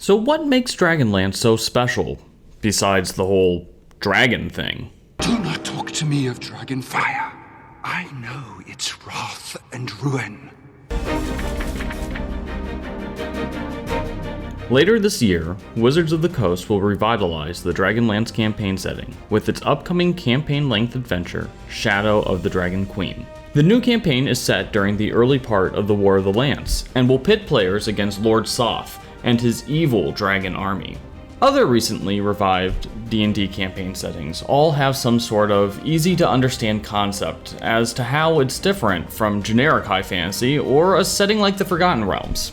So what makes Dragonlance so special, besides the whole dragon thing? Do not talk to me of dragon fire. I know its wrath and ruin. Later this year, Wizards of the Coast will revitalize the Dragonlance campaign setting with its upcoming campaign-length adventure, Shadow of the Dragon Queen. The new campaign is set during the early part of the War of the Lance, and will pit players against Lord Soth and his evil dragon army. Other recently revived D&D campaign settings all have some sort of easy-to-understand concept as to how it's different from generic high fantasy or a setting like the Forgotten Realms.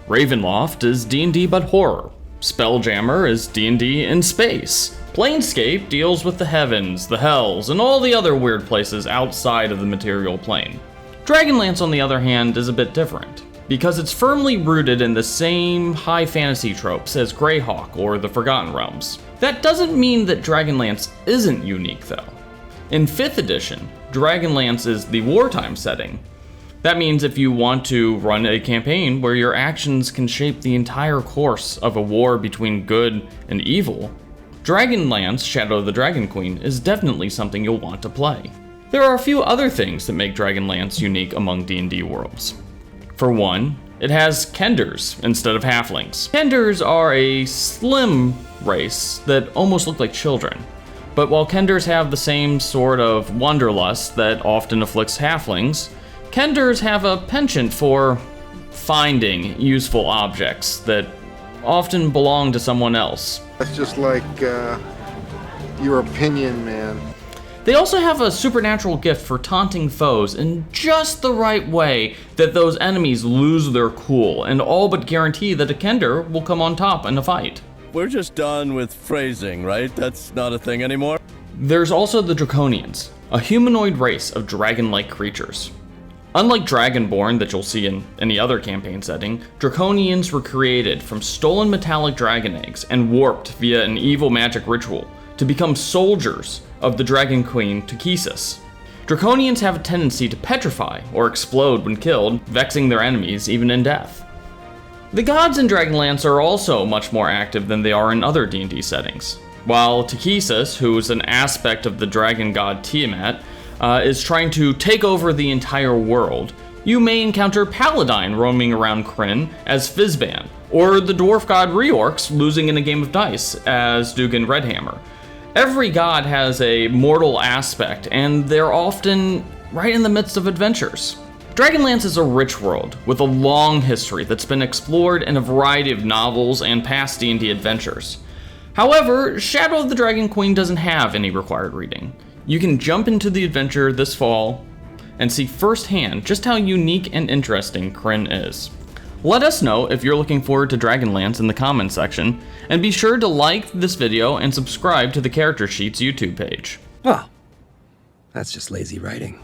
Ravenloft is D&D but horror. Spelljammer is D&D in space. Planescape deals with the heavens, the hells, and all the other weird places outside of the material plane. Dragonlance, on the other hand, is a bit different, because it's firmly rooted in the same high fantasy tropes as Greyhawk or the Forgotten Realms. That doesn't mean that Dragonlance isn't unique, though. In 5th edition, Dragonlance is the wartime setting. That means if you want to run a campaign where your actions can shape the entire course of a war between good and evil, Dragonlance Shadow of the Dragon Queen is definitely something you'll want to play. There are a few other things that make Dragonlance unique among D&D worlds. For one, it has Kenders instead of halflings. Kenders are a slim race that almost look like children. But while Kenders have the same sort of wanderlust that often afflicts halflings, Kenders have a penchant for finding useful objects that often belong to someone else. That's just like your opinion, man. They also have a supernatural gift for taunting foes in just the right way that those enemies lose their cool and all but guarantee that a Kender will come on top in a fight. We're just done with phrasing, right? That's not a thing anymore. There's also the Draconians, a humanoid race of dragon-like creatures. Unlike Dragonborn that you'll see in any other campaign setting, Draconians were created from stolen metallic dragon eggs and warped via an evil magic ritual to become soldiers of the Dragon Queen Takesis. Draconians have a tendency to petrify or explode when killed, vexing their enemies even in death. The gods in Dragonlance are also much more active than they are in other D&D settings. While Takesis, who is an aspect of the dragon god Tiamat, is trying to take over the entire world, you may encounter Paladine roaming around Krynn as Fizban, or the dwarf god Reorx losing in a game of dice as Dugan Redhammer. Every god has a mortal aspect, and they're often right in the midst of adventures. Dragonlance is a rich world with a long history that's been explored in a variety of novels and past D&D adventures. However, Shadow of the Dragon Queen doesn't have any required reading. You can jump into the adventure this fall and see firsthand just how unique and interesting Krynn is. Let us know if you're looking forward to Dragonlance in the comments section, and be sure to like this video and subscribe to the Character Sheets YouTube page. Well, that's just lazy writing.